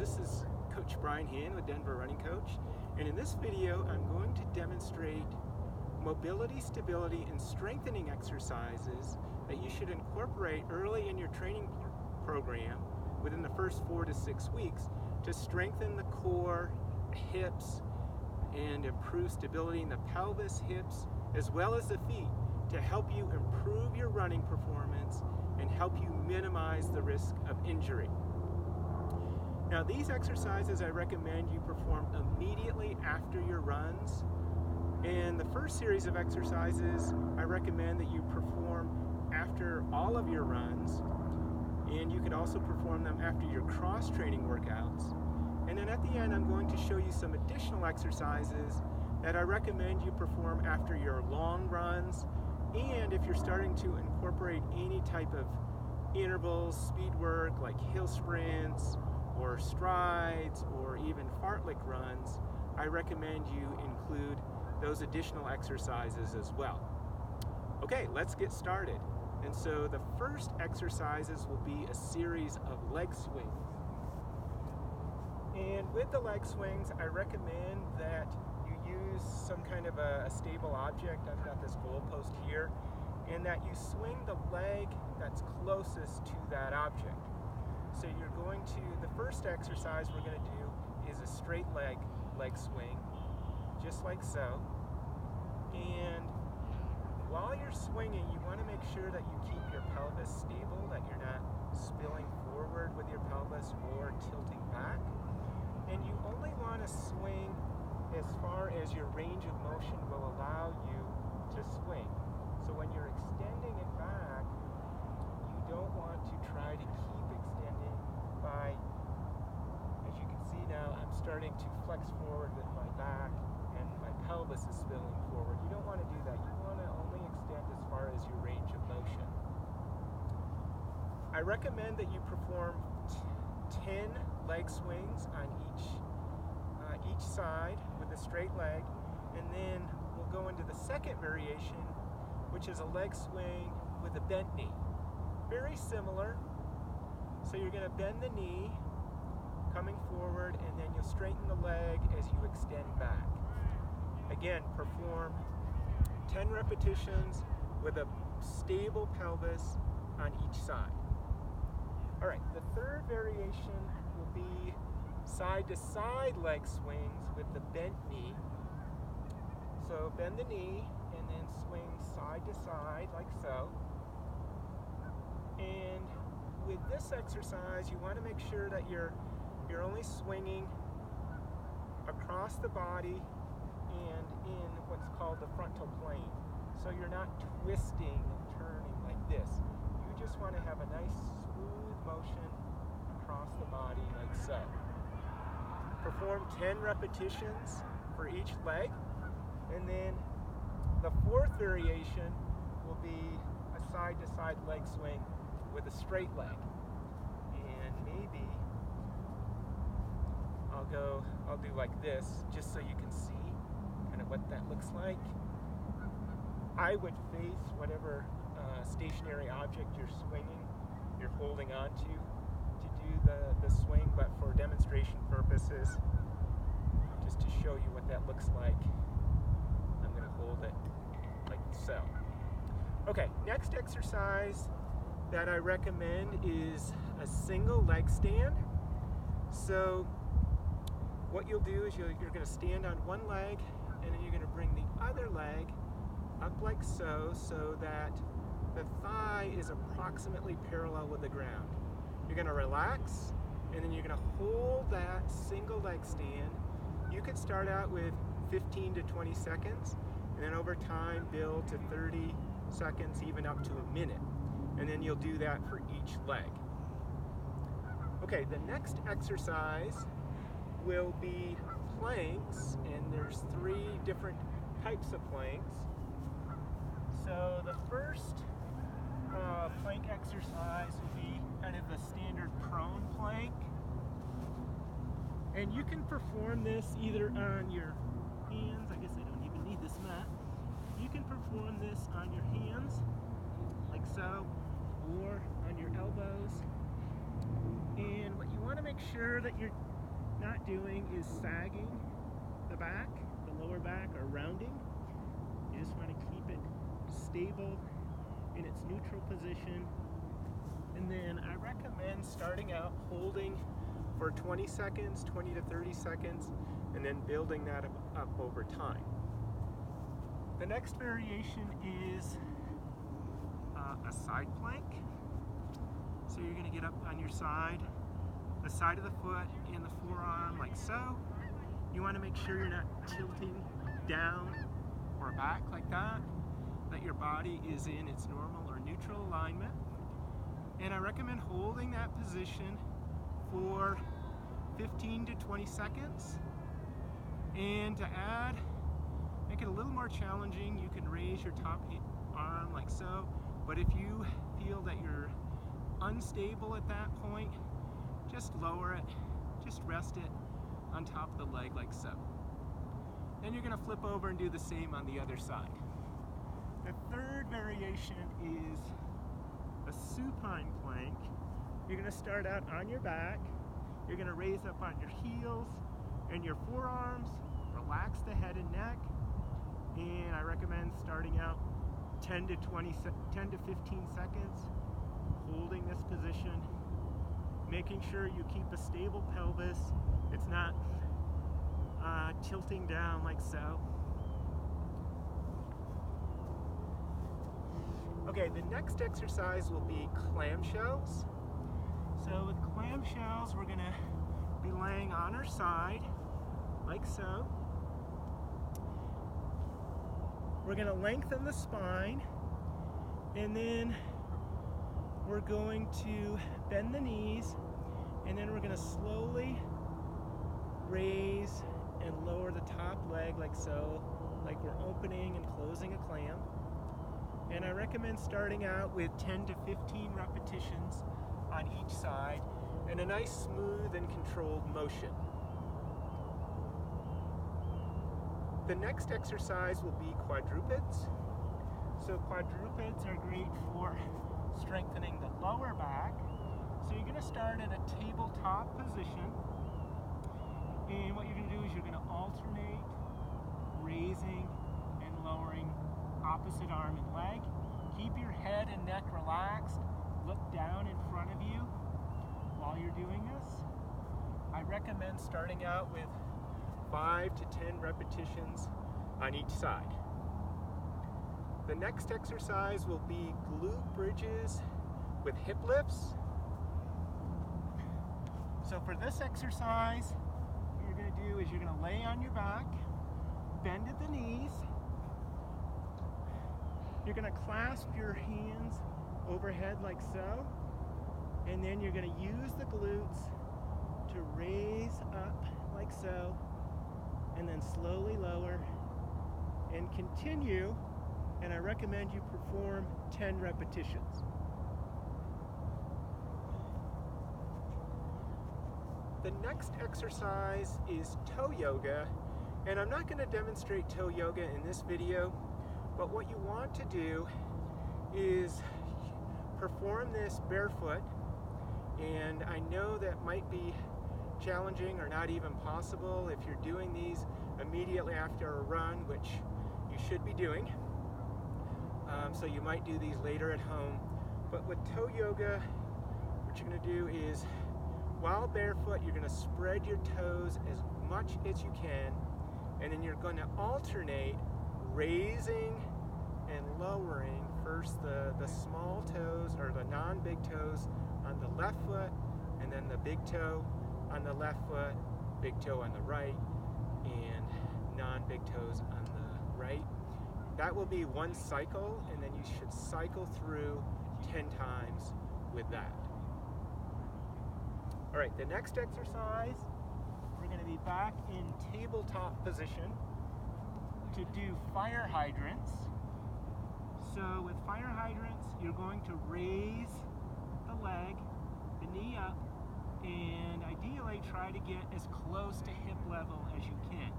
this is Coach Brian Hand with Denver Running Coach, and in this video I'm going to demonstrate mobility, stability, and strengthening exercises that you should incorporate early in your training program within the first 4 to 6 weeks to strengthen the core, hips, and improve stability in the pelvis, hips, as well as the feet to help you improve your running performance and help you minimize the risk of injury. Now, these exercises I recommend you perform immediately after your runs. And the first series of exercises I recommend that you perform after all of your runs, and you could also perform them after your cross-training workouts. And then at the end, I'm going to show you some additional exercises that I recommend you perform after your long runs, and if you're starting to incorporate any type of intervals, speed work like hill sprints or strides or even fartlek runs, I recommend you include those additional exercises as well. Okay, let's get started. And so the first exercises will be a series of leg swings. And with the leg swings, I recommend that you use some kind of a stable object. I've got this goalpost here, and that you swing the leg that's closest to that object. So you're going to, the first exercise we're going to do is a straight leg swing, just like so. And while you're swinging, you want to make sure that you keep your pelvis stable, that you're not spilling forward with your pelvis or tilting back. And you only want to swing as far as your range of motion will allow you to swing. So when you're extending it back, you don't want to try to keep extending by, as you can see now, I'm starting to flex forward with my back and my pelvis is spilling forward. You don't want to do that. You want to only extend as far as your range of motion. I recommend that you perform 10 leg swings on each side with a straight leg, and then we'll go into the second variation, which is a leg swing with a bent knee. Very similar. So you're going to bend the knee coming forward, and then you'll straighten the leg as you extend back. Again, perform 10 repetitions with a stable pelvis on each side. All right, the third variation will be side-to-side leg swings with the bent knee. So bend the knee and then swing side to side like so. And with this exercise, you want to make sure that you're only swinging across the body and in what's called the frontal plane. So you're not twisting and turning like this. You just want to have a nice smooth motion across the body like so. Perform 10 repetitions for each leg, and then the fourth variation will be a side-to-side leg swing with a straight leg. And maybe I'll do like this just so you can see kind of what that looks like. I would face whatever stationary object you're holding on to do the swing, but for demonstration purposes, just to show you what that looks like, I'm going to hold it like so. Okay, next exercise that I recommend is a single leg stand. So what you'll do is you're going to stand on one leg, and then you're going to bring the other leg up like so that the thigh is approximately parallel with the ground. You're going to relax, and then you're going to hold that single leg stand. You could start out with 15 to 20 seconds, and then over time build to 30 seconds, even up to a minute. And then you'll do that for each leg. Okay, the next exercise will be planks, and there's 3 different types of planks. So the first plank exercise will be kind of the standard prone plank. And you can perform this either on your hands. I guess I don't even need this mat. You can perform this on your hands, like so, or on your elbows. And what you want to make sure that you're not doing is sagging the back, the lower back, or rounding. You just want to keep it stable in its neutral position. And then I recommend starting out holding for 20 seconds, 20 to 30 seconds, and then building that up over time. The next variation is a side plank. So you're going to get up on your side, the side of the foot and the forearm like so. You want to make sure you're not tilting down or back like that, that your body is in its normal or neutral alignment. And I recommend holding that position for 15 to 20 seconds. And to make it a little more challenging, you can raise your top arm like so. But if you feel that you're unstable at that point, just lower it, just rest it on top of the leg like so. Then you're going to flip over and do the same on the other side. The third variation is a supine plank. You're going to start out on your back. You're going to raise up on your heels and your forearms. Relax the head and neck. And I recommend starting out 10 to 15 seconds, holding this position, making sure you keep a stable pelvis. It's not tilting down like so. Okay, the next exercise will be clamshells. So with clamshells, we're going to be laying on our side like so. We're going to lengthen the spine, and then we're going to bend the knees, and then we're going to slowly raise and lower the top leg like so, like we're opening and closing a clam. And I recommend starting out with 10 to 15 repetitions on each side and a nice smooth and controlled motion. The next exercise will be quadrupeds. So quadrupeds are great for strengthening the lower back. So you're going to start in a tabletop position. And what you're going to do is you're going to alternate raising and lowering opposite arm and leg. Keep your head and neck relaxed. Look down in front of you while you're doing this. I recommend starting out with 5 to 10 repetitions on each side. The next exercise will be glute bridges with hip lifts. So for this exercise, what you're going to do is you're going to lay on your back, bend at the knees. You're going to clasp your hands overhead like so, and then you're going to use the glutes to raise up like so, and then slowly lower and continue, and I recommend you perform 10 repetitions. The next exercise is toe yoga, and I'm not going to demonstrate toe yoga in this video, but what you want to do is perform this barefoot, and I know that might be challenging or not even possible if you're doing these immediately after a run, which you should be doing. So you might do these later at home. But with toe yoga, what you're going to do is, while barefoot, you're going to spread your toes as much as you can, and then you're going to alternate raising and lowering first the small toes or the non-big toes on the left foot, and then the big toe on the left foot, big toe on the right, and non-big toes on the right. That will be one cycle, and then you should cycle through 10 times with that. All right, the next exercise, we're going to be back in tabletop position to do fire hydrants. So with fire hydrants, you're going to raise the leg, the knee up, and ideally try to get as close to hip level as you can.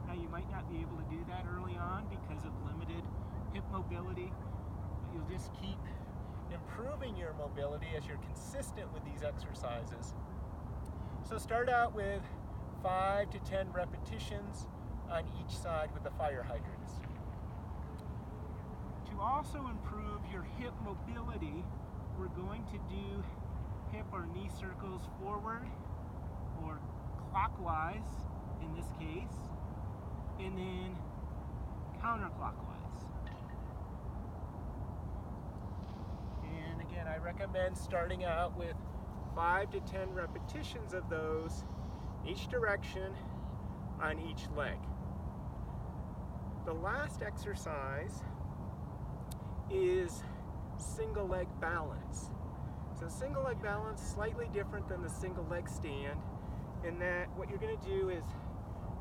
Now you might not be able to do that early on because of limited hip mobility, but you'll just keep improving your mobility as you're consistent with these exercises. So start out with 5 to 10 repetitions on each side with the fire hydrants. To also improve your hip mobility, we're going to do hip or knee circles forward or clockwise in this case, and then counterclockwise. And again, I recommend starting out with 5 to 10 repetitions of those, each direction on each leg. The last exercise is single leg balance. So single leg balance is slightly different than the single leg stand in that what you're going to do is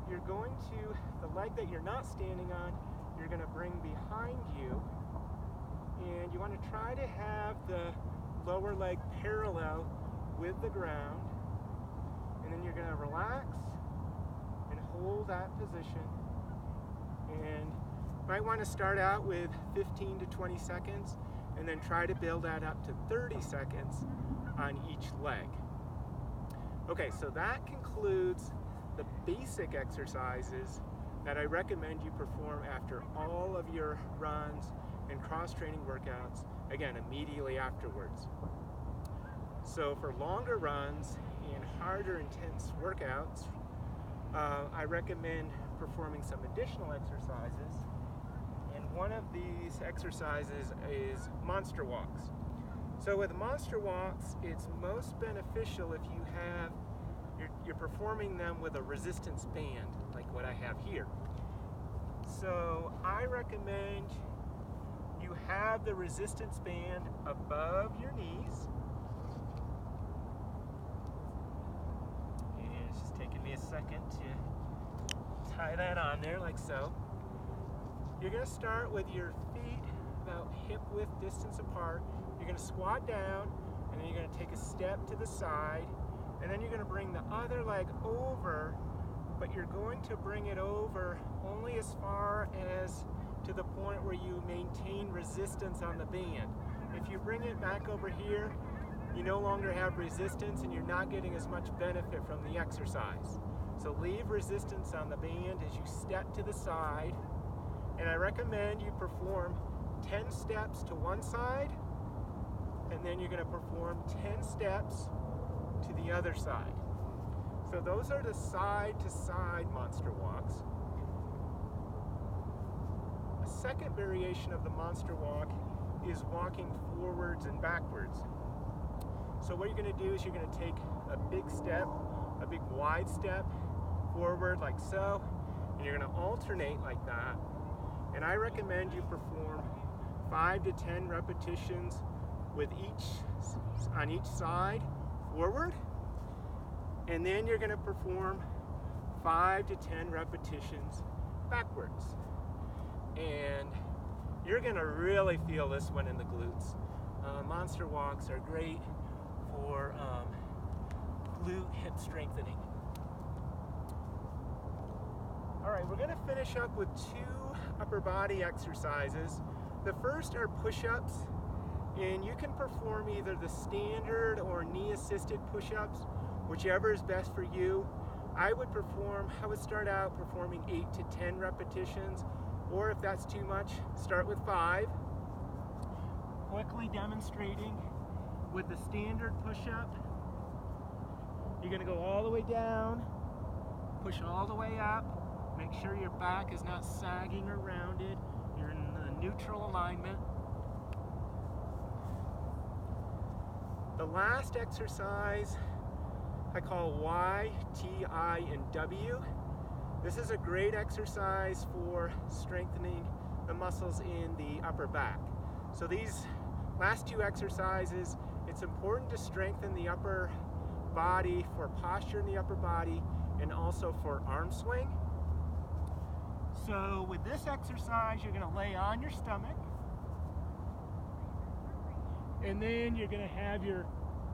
you're going to, the leg that you're not standing on, you're going to bring behind you, and you want to try to have the lower leg parallel with the ground, and then you're going to relax and hold that position, and you might want to start out with 15 to 20 seconds and then try to build that up to 30 seconds on each leg. Okay, so that concludes the basic exercises that I recommend you perform after all of your runs and cross-training workouts, again, immediately afterwards. So for longer runs and harder intense workouts, I recommend performing some additional exercises. And one of these exercises is monster walks. So with monster walks, it's most beneficial if you have, you're performing them with a resistance band, like what I have here. So I recommend you have the resistance band above your knees. And it's just taking me a second to tie that on there like so. You're going to start with your feet about hip width distance apart. You're going to squat down, and then you're going to take a step to the side, and then you're going to bring the other leg over, but you're going to bring it over only as far as to the point where you maintain resistance on the band. If you bring it back over here, you no longer have resistance and you're not getting as much benefit from the exercise. So leave resistance on the band as you step to the side, and I recommend you perform 10 steps to one side, and then you're going to perform 10 steps to the other side. So those are the side-to-side monster walks. A second variation of the monster walk is walking forwards and backwards. So what you're going to do is you're going to take a big step, a big wide step forward like so, and you're going to alternate like that. And I recommend you perform 5 to 10 repetitions with on each side forward, and then you're going to perform 5 to 10 repetitions backwards. And you're going to really feel this one in the glutes. Monster walks are great for glute hip strengthening. All right, we're going to finish up with 2 upper body exercises. The first are push-ups, and you can perform either the standard or knee-assisted push-ups, whichever is best for you. I would start out performing 8 to 10 repetitions, or if that's too much, start with 5. Quickly demonstrating with the standard push-up. You're going to go all the way down, push all the way up. Make sure your back is not sagging or rounded. You're in the neutral alignment. The last exercise I call Y, T, I, and W. This is a great exercise for strengthening the muscles in the upper back. So these last 2 exercises, it's important to strengthen the upper body for posture in the upper body and also for arm swing. So with this exercise, you're going to lay on your stomach, and then you're going to have your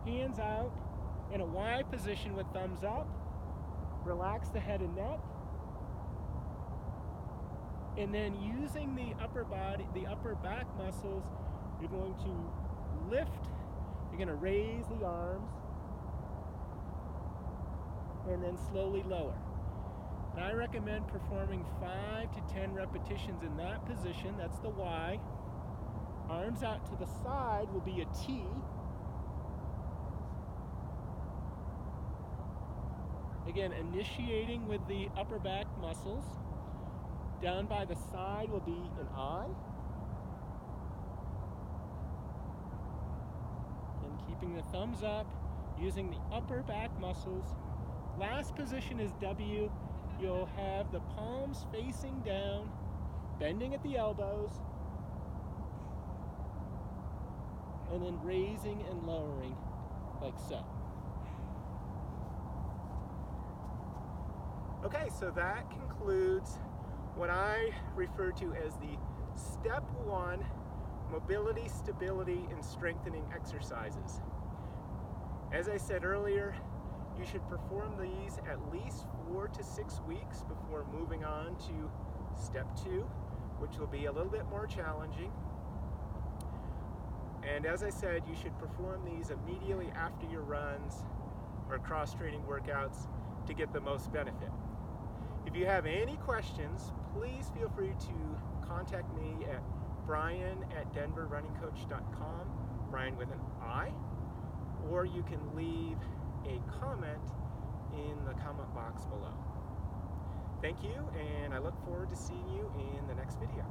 hands out in a Y position with thumbs up. Relax the head and neck, and then using the upper body, the upper back muscles, you're going to lift, you're going to raise the arms, and then slowly lower. And I recommend performing 5 to 10 repetitions in that position. That's the Y. Arms out to the side will be a T. Again, initiating with the upper back muscles. Down by the side will be an I. And keeping the thumbs up, using the upper back muscles. Last position is W. You'll have the palms facing down, bending at the elbows, and then raising and lowering like so. Okay, so that concludes what I refer to as the step 1 mobility, stability, and strengthening exercises. As I said earlier, you should perform these at least 4 to 6 weeks before moving on to step 2, which will be a little bit more challenging. And as I said, you should perform these immediately after your runs or cross-training workouts to get the most benefit. If you have any questions, please feel free to contact me at brian@denverrunningcoach.com, Brian with an I, or you can leave a comment in the comment box below. Thank you, and I look forward to seeing you in the next video.